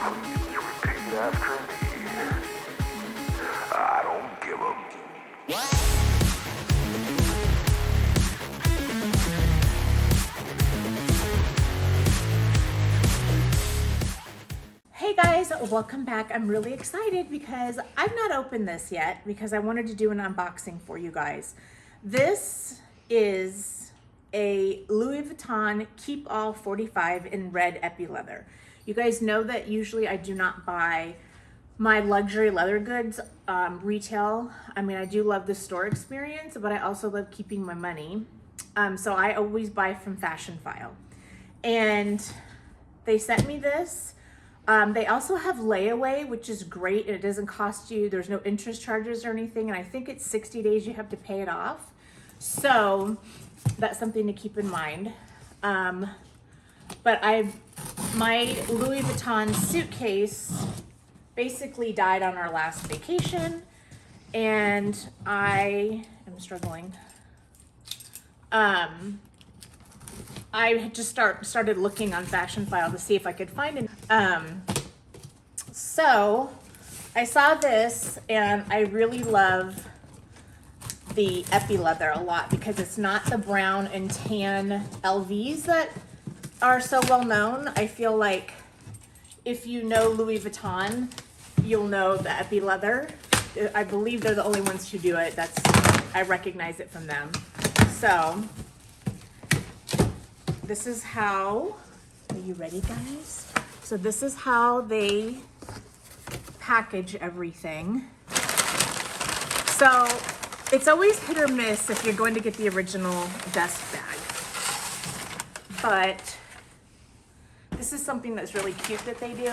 Please repeat after me. I don't give a... Hey guys, welcome back. I'm really excited because I've not opened this yet because I wanted to do an unboxing for you guys. This is a Louis Vuitton Keepall 45 in red epi leather. You guys know that usually I do not buy my luxury leather goods retail. I mean, I do love the store experience, but I also love keeping my money. So I always buy from FASHIONPHILE. And they sent me this. They also have layaway, which is great. It doesn't cost you, there's no interest charges or anything. And I think it's 60 days you have to pay it off. So that's something to keep in mind. But my Louis Vuitton suitcase basically died on our last vacation. And I am struggling. I had just started looking on FASHIONPHILE to see if I could find it. So I saw this and I really love the epi leather a lot because it's not the brown and tan LVs that are so well known. I feel like if you know Louis Vuitton, you'll know the epi leather. I believe they're the only ones who do it. I recognize it from them. So this is how, are you ready guys? So this is how they package everything. So it's always hit or miss if you're going to get the original dust bag. But this is something that's really cute that they do.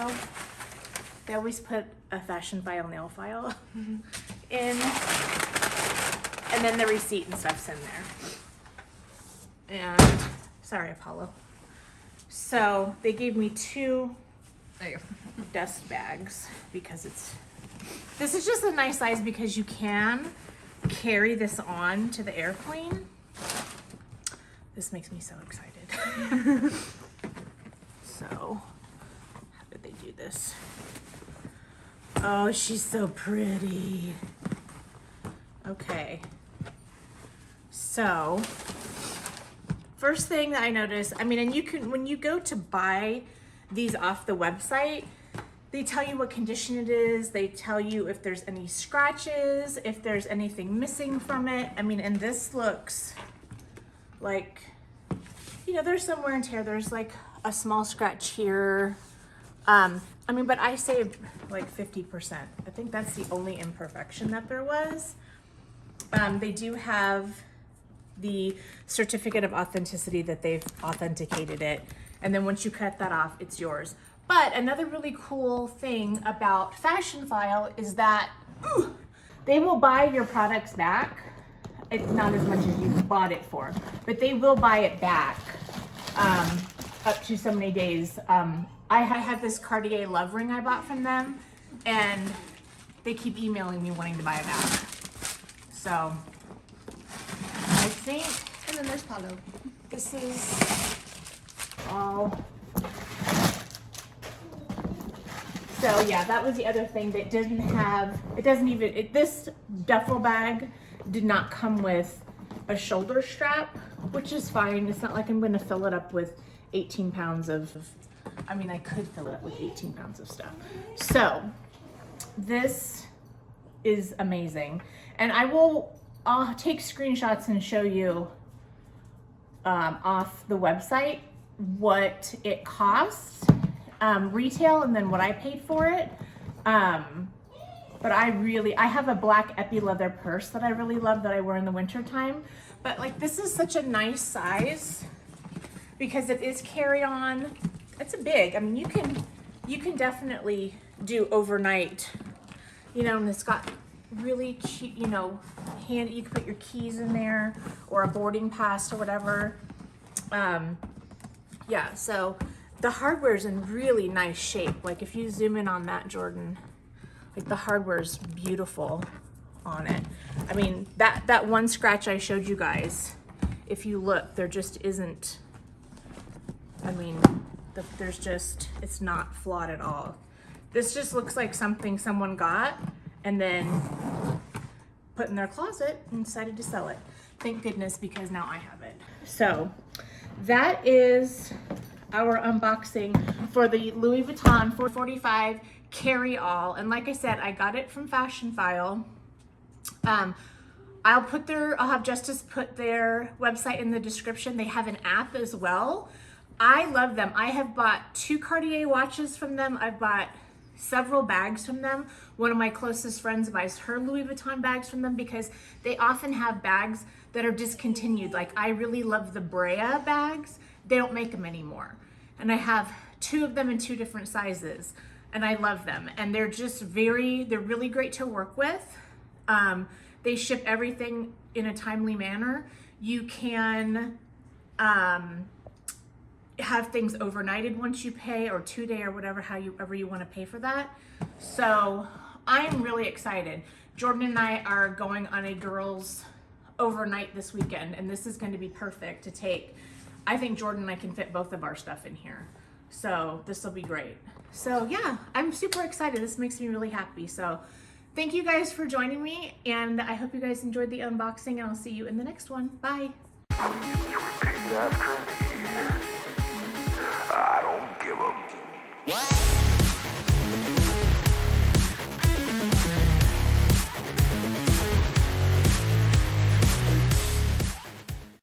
They always put a FASHIONPHILE nail file in, and then the receipt and stuff's in there. And sorry, Apollo. So they gave me 2 dust bags because this is just a nice size because you can carry this on to the airplane. This makes me so excited. So, how did they do this? Oh, she's so pretty. Okay. So, first thing that I noticed, I mean, and you can, when you go to buy these off the website, they tell you what condition it is. They tell you if there's any scratches, if there's anything missing from it. I mean, and this looks like, you know, there's some wear and tear. There's like a small scratch here. I mean, but I saved like 50%. I think that's the only imperfection that there was. They do have the certificate of authenticity that they've authenticated it. And then once you cut that off, it's yours. But another really cool thing about FASHIONPHILE is that they will buy your products back. It's not as much as you bought it for, but they will buy it back up to so many days. I had this Cartier love ring I bought from them, and they keep emailing me wanting to buy it back. So I think, and then there's Paulo. this is all. So yeah, that was the other thing that didn't have, this duffel bag did not come with a shoulder strap, which is fine. It's not like I'm gonna fill it up with 18 pounds of, I mean, I could fill it up with 18 pounds of stuff. So this is amazing. And I'll take screenshots and show you off the website what it costs retail and then what I paid for it. But I have a black epi leather purse that I really love that I wear in the winter time. But like, this is such a nice size because it is carry on. It's a big, I mean, you can definitely do overnight, you know, and it's got really cheap, you know, handy, you can put your keys in there or a boarding pass or whatever. Yeah, so the hardware is in really nice shape. Like if you zoom in on that, Jordan, like the hardware is beautiful on it. I mean, that one scratch I showed you guys, if you look, there just isn't, I mean, there's just, it's not flawed at all. This just looks like something someone got and then put in their closet and decided to sell it. Thank goodness, because now I have it. So that is our unboxing for the Louis Vuitton 445 carry-all. And like I said, I got it from FASHIONPHILE. I'll have Justice put their website in the description. They have an app as well. I love them. I have bought 2 Cartier watches from them. I've bought several bags from them. One of my closest friends buys her Louis Vuitton bags from them because they often have bags that are discontinued. Like, I really love the Brea bags. They don't make them anymore. And I have 2 of them in 2 different sizes, and I love them. And they're just they're really great to work with. They ship everything in a timely manner. You can have things overnighted once you pay, or 2-day, or however you want to pay for that. So I'm really excited. Jordan and I are going on a girls' overnight this weekend, and this is going to be perfect to take. I think Jordan and I can fit both of our stuff in here. So this will be great. So yeah, I'm super excited. This makes me really happy. So thank you guys for joining me, and I hope you guys enjoyed the unboxing, and I'll see you in the next one. Bye. Please repeat after me. I don't give a...